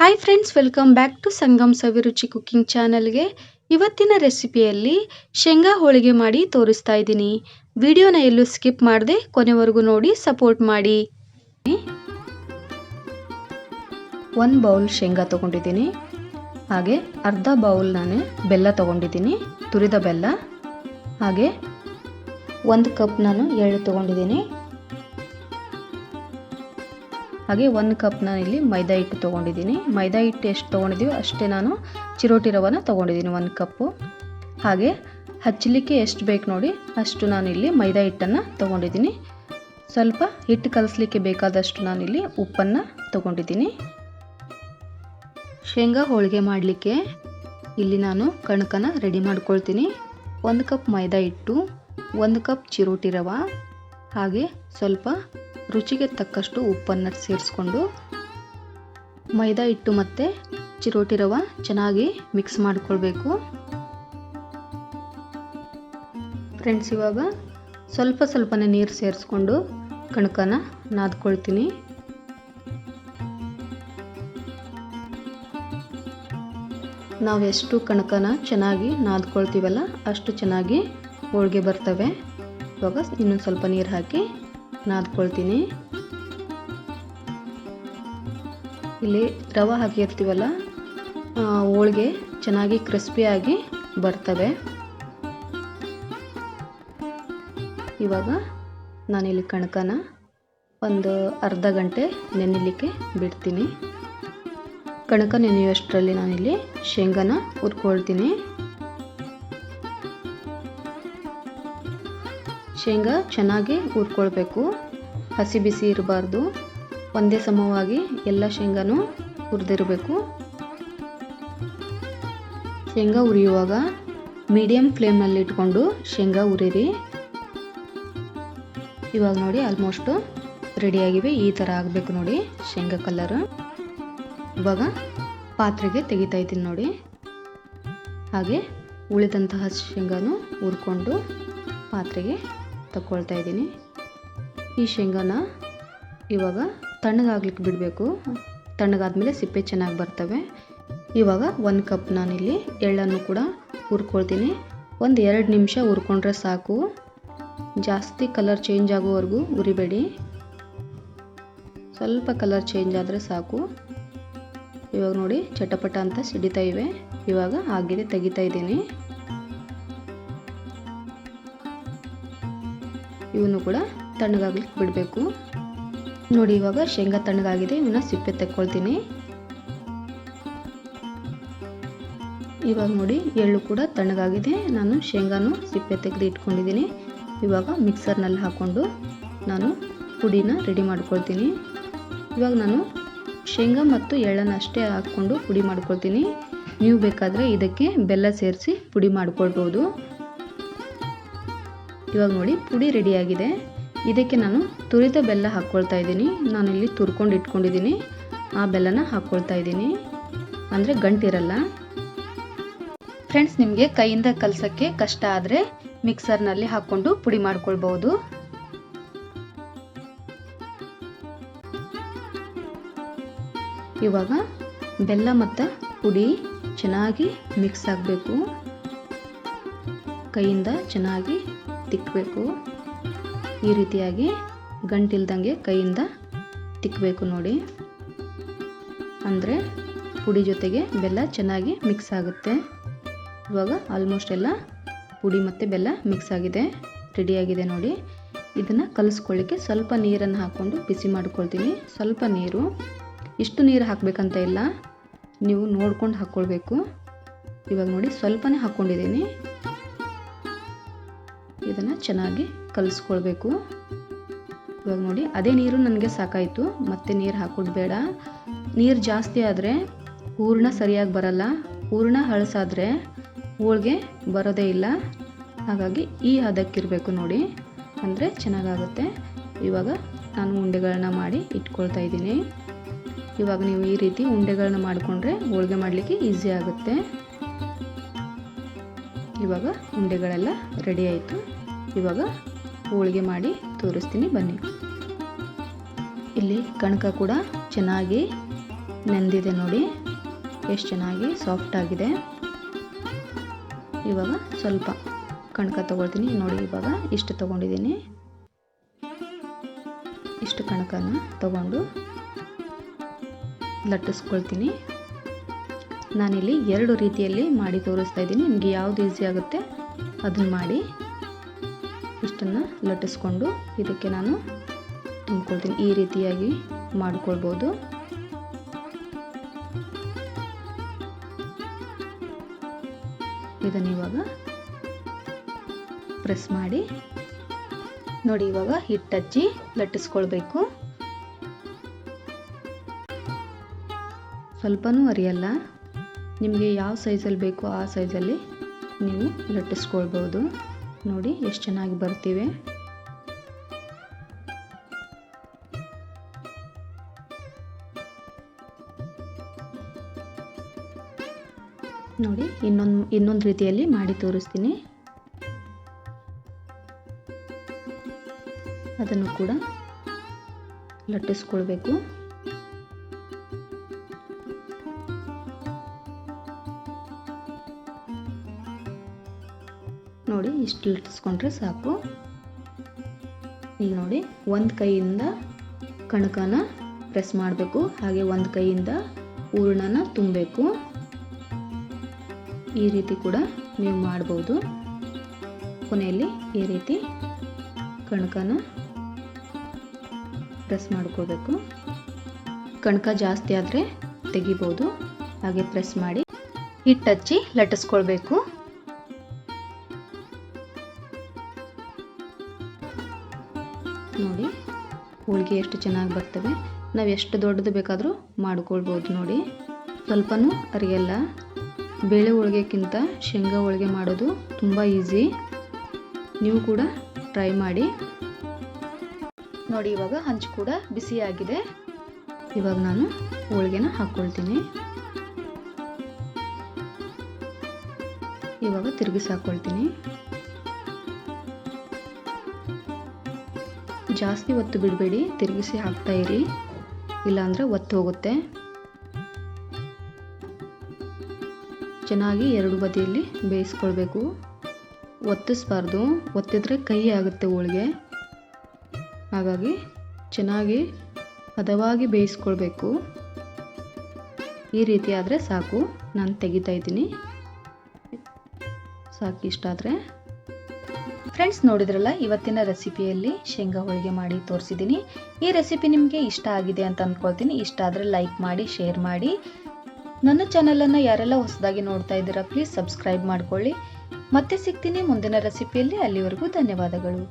Hi friends, welcome back to Sangam Saviruchi cooking ಚಾನಲ್ಗೆ. ಇವತ್ತಿನ ರೆಸಿಪಿಯಲ್ಲಿ ಶೇಂಗಾ ಹೋಳಿಗೆ ಮಾಡಿ ತೋರಿಸ್ತಾ ಇದ್ದೀನಿ. ವಿಡಿಯೋನ ಎಲ್ಲೂ ಸ್ಕಿಪ್ ಮಾಡದೆ ಕೊನೆವರೆಗೂ ನೋಡಿ ಸಪೋರ್ಟ್ ಮಾಡಿ. 1 ಬೌಲ್ ಶೇಂಗಾ ತಗೊಂಡಿದ್ದೀನಿ. ಹಾಗೆ ಅರ್ಧ ಬೌಲ್ ನಾನು ಬೆಲ್ಲ ತಗೊಂಡಿದ್ದೀನಿ, ತುರಿದ ಬೆಲ್ಲ. ಹಾಗೆ 1 ಕಪ್ ನಾನು ಎಳ್ಳು ತಗೊಂಡಿದ್ದೀನಿ. ಹಾಗೆ 1 ಕಪ್ ನಾನು ಇಲ್ಲಿ ಮೈದಾ ಹಿಟ್ಟು ತೊಗೊಂಡಿದ್ದೀನಿ. ಮೈದಾ ಹಿಟ್ಟು ಎಷ್ಟು ತೊಗೊಂಡಿದ್ದೀವಿ ಅಷ್ಟೇ ನಾನು ಚಿರೋಟಿ ರವನ ತೊಗೊಂಡಿದ್ದೀನಿ 1 ಕಪ್ಪು. ಹಾಗೆ ಹಚ್ಚಲಿಕ್ಕೆ ಎಷ್ಟು ಬೇಕು ನೋಡಿ ಅಷ್ಟು ನಾನಿಲ್ಲಿ ಮೈದಾ ಹಿಟ್ಟನ್ನು ತೊಗೊಂಡಿದ್ದೀನಿ. ಸ್ವಲ್ಪ ಹಿಟ್ಟು ಕಲಸಲಿಕ್ಕೆ ಬೇಕಾದಷ್ಟು ನಾನಿಲ್ಲಿ ಉಪ್ಪನ್ನು ತೊಗೊಂಡಿದ್ದೀನಿ. ಶೇಂಗಾ ಹೋಳಿಗೆ ಮಾಡಲಿಕ್ಕೆ ಇಲ್ಲಿ ನಾನು ಕಣಕನ ರೆಡಿ ಮಾಡ್ಕೊಳ್ತೀನಿ. 1 ಕಪ್ ಮೈದಾ ಹಿಟ್ಟು, 1 ಕಪ್ ಚಿರೋಟಿ ರವೆ, ಹಾಗೆ ಸ್ವಲ್ಪ ರುಚಿಗೆ ತಕ್ಕಷ್ಟು ಉಪ್ಪನ್ನು ಸೇರಿಸ್ಕೊಂಡು ಮೈದಾ ಹಿಟ್ಟು ಮತ್ತು ಚಿರೋಟಿ ರವೆ ಚೆನ್ನಾಗಿ ಮಿಕ್ಸ್ ಮಾಡ್ಕೊಳ್ಬೇಕು. ಫ್ರೆಂಡ್ಸ್, ಇವಾಗ ಸ್ವಲ್ಪನೇ ನೀರು ಸೇರಿಸ್ಕೊಂಡು ಕಣಕನ ನಾದ್ಕೊಳ್ತೀನಿ. ನಾವೆಷ್ಟು ಕಣಕನ ಚೆನ್ನಾಗಿ ನಾದ್ಕೊಳ್ತೀವಲ್ಲ ಅಷ್ಟು ಚೆನ್ನಾಗಿ ಹೋಳಿಗೆ ಬರ್ತವೆ. ಇವಾಗ ಇನ್ನೊಂದು ಸ್ವಲ್ಪ ನೀರು ಹಾಕಿ ನಾದ್ಕೊಳ್ತೀನಿ. ಇಲ್ಲಿ ರವೆ ಹಾಕಿರ್ತೀವಲ್ಲ, ಹೋಳಿಗೆ ಚೆನ್ನಾಗಿ ಕ್ರಿಸ್ಪಿಯಾಗಿ ಬರ್ತವೆ. ಇವಾಗ ನಾನಿಲ್ಲಿ ಕಣಕನ ಒಂದು ಅರ್ಧ ಗಂಟೆ ನೆನೆಯಲಿಕ್ಕೆ ಬಿಡ್ತೀನಿ. ಕಣಕ ನೆನೆಯುವಷ್ಟರಲ್ಲಿ ನಾನಿಲ್ಲಿ ಶೇಂಗಾನ ಹುರ್ಕೊಳ್ತೀನಿ. ಶೇಂಗಾ ಚೆನ್ನಾಗಿ ಹುರ್ಕೊಳ್ಬೇಕು, ಹಸಿ ಬಿಸಿ ಇರಬಾರ್ದು. ಒಂದೇ ಸಮವಾಗಿ ಎಲ್ಲ ಶೇಂಗಾನು ಹುರಿದಿರಬೇಕು. ಶೇಂಗಾ ಹುರಿಯುವಾಗ ಮೀಡಿಯಂ ಫ್ಲೇಮ್ನಲ್ಲಿ ಇಟ್ಕೊಂಡು ಶೇಂಗಾ ಹುರಿರಿ. ಇವಾಗ ನೋಡಿ ಆಲ್ಮೋಸ್ಟ್ ರೆಡಿಯಾಗಿವೆ. ಈ ಥರ ಆಗಬೇಕು ನೋಡಿ ಶೇಂಗಾ ಕಲರ್. ಇವಾಗ ಪಾತ್ರೆಗೆ ತೆಗಿತಾ ಇದ್ದೀನಿ ನೋಡಿ. ಹಾಗೆ ಉಳಿದಂತಹ ಶೇಂಗಾನು ಹುರ್ಕೊಂಡು ಪಾತ್ರೆಗೆ ತಗೊಳ್ತಾ ಇದ್ದೀನಿ. ಈ ಶೇಂಗಾನ ಇವಾಗ ತಣ್ಣಗಾಗ್ಲಿಕ್ಕೆ ಬಿಡಬೇಕು. ತಣ್ಣಗಾದ್ಮೇಲೆ ಸಿಪ್ಪೆ ಚೆನ್ನಾಗಿ ಬರ್ತವೆ. ಇವಾಗ 1 ಕಪ್ ನಾನಿಲ್ಲಿ ಎಳ್ಳನ್ನು ಕೂಡ ಹುರ್ಕೊಳ್ತೀನಿ. 1-2 ನಿಮಿಷ ಹುರ್ಕೊಂಡ್ರೆ ಸಾಕು. ಜಾಸ್ತಿ ಕಲರ್ ಚೇಂಜ್ ಆಗೋವರೆಗೂ ಹುರಿಬೇಡಿ, ಸ್ವಲ್ಪ ಕಲರ್ ಚೇಂಜ್ ಆದರೆ ಸಾಕು. ಇವಾಗ ನೋಡಿ ಚಟಪಟ ಅಂತ ಸಿಡಿತಾ ಇವೆ. ಇವಾಗ ಆಗಿದೆ, ತೆಗಿತಾ ಇದ್ದೀನಿ. ಇವನ್ನು ಕೂಡ ತಣ್ಣಗಾಗ್ಲಿಕ್ಕೆ ಬಿಡಬೇಕು. ನೋಡಿ ಇವಾಗ ಶೇಂಗಾ ತಣ್ಣಗಾಗಿದೆ. ಇವನ್ನ ಸಿಪ್ಪೆ ತೆಕ್ಕೊಳ್ತೀನಿ. ಇವಾಗ ನೋಡಿ ಎಳ್ಳು ಕೂಡ ತಣ್ಣಗಾಗಿದೆ. ನಾನು ಶೇಂಗಾನು ಸಿಪ್ಪೆ ತೆಗೆದು ಇಟ್ಕೊಂಡಿದ್ದೀನಿ. ಇವಾಗ ಮಿಕ್ಸರ್ನಲ್ಲಿ ಹಾಕ್ಕೊಂಡು ನಾನು ಪುಡಿನ ರೆಡಿ ಮಾಡ್ಕೊಳ್ತೀನಿ. ಇವಾಗ ನಾನು ಶೇಂಗಾ ಮತ್ತು ಎಳ್ಳನ್ನು ಅಷ್ಟೇ ಹಾಕ್ಕೊಂಡು ಪುಡಿ ಮಾಡ್ಕೊಳ್ತೀನಿ. ನೀವು ಬೇಕಾದರೆ ಇದಕ್ಕೆ ಬೆಲ್ಲ ಸೇರಿಸಿ ಪುಡಿ ಮಾಡ್ಕೊಳ್ಬೋದು. ಇವಾಗ ನೋಡಿ ಪುಡಿ ರೆಡಿಯಾಗಿದೆ. ಇದಕ್ಕೆ ನಾನು ತುರಿದ ಬೆಲ್ಲ ಹಾಕ್ಕೊಳ್ತಾ ಇದ್ದೀನಿ. ನಾನಿಲ್ಲಿ ತುರ್ಕೊಂಡು ಇಟ್ಕೊಂಡಿದ್ದೀನಿ. ಆ ಬೆಲ್ಲನ ಹಾಕ್ಕೊಳ್ತಾ ಇದ್ದೀನಿ, ಅಂದರೆ ಗಂಟಿರಲ್ಲ. ಫ್ರೆಂಡ್ಸ್, ನಿಮಗೆ ಕೈಯಿಂದ ಕಲಸೋಕ್ಕೆ ಕಷ್ಟ ಆದರೆ ಮಿಕ್ಸರ್ನಲ್ಲಿ ಹಾಕ್ಕೊಂಡು ಪುಡಿ ಮಾಡ್ಕೊಳ್ಬೋದು. ಇವಾಗ ಬೆಲ್ಲ ಮತ್ತು ಪುಡಿ ಚೆನ್ನಾಗಿ ಮಿಕ್ಸ್ ಆಗಬೇಕು. ಕೈಯಿಂದ ಚೆನ್ನಾಗಿ ತಿಕ್ಕಬೇಕು. ಈ ರೀತಿಯಾಗಿ ಗಂಟಿಲ್ದಂಗೆ ಕೈಯಿಂದ ತಿಕ್ಕಬೇಕು ನೋಡಿ. ಅಂದರೆ ಪುಡಿ ಜೊತೆಗೆ ಬೆಲ್ಲ ಚೆನ್ನಾಗಿ ಮಿಕ್ಸ್ ಆಗುತ್ತೆ. ಇವಾಗ ಆಲ್ಮೋಸ್ಟ್ ಎಲ್ಲ ಪುಡಿ ಮತ್ತು ಬೆಲ್ಲ ಮಿಕ್ಸ್ ಆಗಿದೆ, ರೆಡಿಯಾಗಿದೆ ನೋಡಿ. ಇದನ್ನು ಕಲಿಸ್ಕೊಳ್ಳಿಕ್ಕೆ ಸ್ವಲ್ಪ ನೀರನ್ನು ಹಾಕ್ಕೊಂಡು ಬಿಸಿ ಮಾಡ್ಕೊಳ್ತೀನಿ. ಸ್ವಲ್ಪ ನೀರು, ಇಷ್ಟು ನೀರು ಹಾಕಬೇಕಂತ ಇಲ್ಲ, ನೀವು ನೋಡ್ಕೊಂಡು ಹಾಕ್ಕೊಳ್ಬೇಕು. ಇವಾಗ ನೋಡಿ ಸ್ವಲ್ಪನೇ ಹಾಕ್ಕೊಂಡಿದ್ದೀನಿ. ಇದನ್ನು ಚೆನ್ನಾಗಿ ಕಲಿಸ್ಕೊಳ್ಬೇಕು. ಇವಾಗ ನೋಡಿ ಅದೇ ನೀರು ನನಗೆ ಸಾಕಾಯಿತು, ಮತ್ತೆ ನೀರು ಹಾಕೋದು ಬೇಡ. ನೀರು ಜಾಸ್ತಿ ಆದರೆ ಹೂರಣ ಸರಿಯಾಗಿ ಬರಲ್ಲ. ಹೂರಣ ಹಳಸಾದರೆ ಹೋಳಿಗೆ ಬರೋದೇ ಇಲ್ಲ. ಹಾಗಾಗಿ ಈ ಹದಕ್ಕಿರಬೇಕು ನೋಡಿ, ಅಂದರೆ ಚೆನ್ನಾಗಾಗುತ್ತೆ. ಇವಾಗ ನಾನು ಉಂಡೆಗಳನ್ನ ಮಾಡಿ ಇಟ್ಕೊಳ್ತಾ ಇದ್ದೀನಿ. ಇವಾಗ ನೀವು ಈ ರೀತಿ ಉಂಡೆಗಳನ್ನ ಮಾಡಿಕೊಂಡ್ರೆ ಹೋಳಿಗೆ ಮಾಡಲಿಕ್ಕೆ ಈಸಿ ಆಗುತ್ತೆ. ಇವಾಗ ಉಂಡೆಗಳೆಲ್ಲ ರೆಡಿ ಆಯಿತು. ಇವಾಗ ಹೋಳಿಗೆ ಮಾಡಿ ತೋರಿಸ್ತೀನಿ ಬನ್ನಿ. ಇಲ್ಲಿ ಕಣಕ ಕೂಡ ಚೆನ್ನಾಗಿ ನೆಂದಿದೆ ನೋಡಿ, ಎಷ್ಟು ಚೆನ್ನಾಗಿ ಸಾಫ್ಟ್ ಆಗಿದೆ. ಇವಾಗ ಸ್ವಲ್ಪ ಕಣಕ ತಗೊಳ್ತೀನಿ ನೋಡಿ. ಇವಾಗ ಇಷ್ಟು ತಗೊಂಡಿದ್ದೀನಿ. ಇಷ್ಟು ಕಣಕನ ತಗೊಂಡು ಲಟ್ಟಿಸ್ಕೊಳ್ತೀನಿ. ನಾನಿಲ್ಲಿ 2 ರೀತಿಯಲ್ಲಿ ಮಾಡಿ ತೋರಿಸ್ತಾ ಇದ್ದೀನಿ. ನಿಮಗೆ ಯಾವುದು ಈಸಿ ಆಗುತ್ತೆ ಅದನ್ನು ಮಾಡಿ. ಇಷ್ಟನ್ನು ಲಟ್ಟಿಸ್ಕೊಂಡು ಇದಕ್ಕೆ ನಾನು ತುಂಬಿಕೊಳ್ತೀನಿ. ಈ ರೀತಿಯಾಗಿ ಮಾಡಿಕೊಳ್ಬೋದು. ಇದನ್ನು ಇವಾಗ ಪ್ರೆಸ್ ಮಾಡಿ ನೋಡಿ. ಇವಾಗ ಹಿಟ್ಟು ಹಚ್ಚಿ ಲಟ್ಟಿಸ್ಕೊಳ್ಬೇಕು. ಸ್ವಲ್ಪನೂ ಅರಿಯಲ್ಲ. ನಿಮಗೆ ಯಾವ ಸೈಜಲ್ಲಿ ಬೇಕೋ ಆ ಸೈಜಲ್ಲಿ ನೀವು ಲಟ್ಟಿಸ್ಕೊಳ್ಬೋದು. ನೋಡಿ ಎಷ್ಟು ಚೆನ್ನಾಗಿ ಬರ್ತಿವೆ. ನೋಡಿ ಇನ್ನೊಂದು ರೀತಿಯಲ್ಲಿ ಮಾಡಿ ತೋರಿಸ್ತೀನಿ. ಅದನ್ನು ಕೂಡ ಲಟ್ಟಿಸ್ಕೊಳ್ಬೇಕು. ನೋಡಿ ಇಷ್ಟು ಲಟ್ಟಿಸ್ಕೊಂಡ್ರೆ ಸಾಕು. ಈಗ ನೋಡಿ ಒಂದು ಕೈಯಿಂದ ಕಣಕನ ಪ್ರೆಸ್ ಮಾಡಬೇಕು, ಹಾಗೆ ಒಂದು ಕೈಯಿಂದ ಹೂರಣನ ತುಂಬಬೇಕು. ಈ ರೀತಿ ಕೂಡ ನೀವು ಮಾಡ್ಬೋದು. ಕೊನೆಯಲ್ಲಿ ಈ ರೀತಿ ಕಣಕನ ಪ್ರೆಸ್ ಮಾಡ್ಕೋಬೇಕು. ಕಣಕ ಜಾಸ್ತಿ ಆದರೆ ತೆಗಿಬೋದು. ಹಾಗೆ ಪ್ರೆಸ್ ಮಾಡಿ ಹಿಟ್ಟು ಹಚ್ಚಿ ಲಟ್ಟಿಸ್ಕೊಳ್ಬೇಕು. ನೋಡಿ ಹೋಳಿಗೆ ಎಷ್ಟು ಚೆನ್ನಾಗಿ ಬರ್ತವೆ. ನಾವು ಎಷ್ಟು ದೊಡ್ಡದು ಬೇಕಾದರೂ ಮಾಡ್ಕೊಳ್ಬೋದು. ನೋಡಿ ಸ್ವಲ್ಪನೂ ಅರಿಯಲ್ಲ. ಬೇಳೆ ಹೋಳಿಗೆಕ್ಕಿಂತ ಶೇಂಗಾ ಹೋಳಿಗೆ ಮಾಡೋದು ತುಂಬ ಈಸಿ. ನೀವು ಕೂಡ ಟ್ರೈ ಮಾಡಿ ನೋಡಿ. ಇವಾಗ ಹಂಚು ಕೂಡ ಬಿಸಿಯಾಗಿದೆ. ಇವಾಗ ನಾನು ಹೋಳಿಗೆನ ಹಾಕ್ಕೊಳ್ತೀನಿ. ಇವಾಗ ತಿರುಗಿಸಿ ಹಾಕ್ಕೊಳ್ತೀನಿ. ಜಾಸ್ತಿ ಒತ್ತು ಬಿಡಬೇಡಿ, ತಿರುಗಿಸಿ ಹಾಕ್ತಾ ಇರಿ, ಇಲ್ಲಾಂದರೆ ಒತ್ತು ಹೋಗುತ್ತೆ. ಚೆನ್ನಾಗಿ 2 ಬದಿಯಲ್ಲಿ ಬೇಯಿಸ್ಕೊಳ್ಬೇಕು. ಒತ್ತಿಸ್ಬಾರ್ದು, ಒತ್ತಿದ್ರೆ ಕಹಿ ಆಗುತ್ತೆ ಹೋಳಿಗೆ. ಹಾಗಾಗಿ ಚೆನ್ನಾಗಿ ಹದವಾಗಿ ಬೇಯಿಸ್ಕೊಳ್ಬೇಕು. ಈ ರೀತಿ ಆದರೆ ಸಾಕು. ನಾನು ತೆಗಿತಾ ಇದ್ದೀನಿ. ಸಾಕು ಇಷ್ಟಾದರೆ. ಫ್ರೆಂಡ್ಸ್ ನೋಡಿದ್ರಲ್ಲ, ಇವತ್ತಿನ ರೆಸಿಪಿಯಲ್ಲಿ ಶೇಂಗಾ ಹೋಳಿಗೆ ಮಾಡಿ ತೋರಿಸಿದ್ದೀನಿ. ಈ ರೆಸಿಪಿ ನಿಮಗೆ ಇಷ್ಟ ಆಗಿದೆ ಅಂತ ಅಂದ್ಕೊಳ್ತೀನಿ. ಇಷ್ಟ ಆದರೆ ಲೈಕ್ ಮಾಡಿ, ಶೇರ್ ಮಾಡಿ. ನನ್ನ ಚಾನಲನ್ನು ಯಾರೆಲ್ಲ ಹೊಸದಾಗಿ ನೋಡ್ತಾ ಇದ್ದೀರಾ ಪ್ಲೀಸ್ ಸಬ್ಸ್ಕ್ರೈಬ್ ಮಾಡ್ಕೊಳ್ಳಿ. ಮತ್ತೆ ಸಿಗ್ತೀನಿ ಮುಂದಿನ ರೆಸಿಪಿಯಲ್ಲಿ. ಅಲ್ಲಿವರೆಗೂ ಧನ್ಯವಾದಗಳು.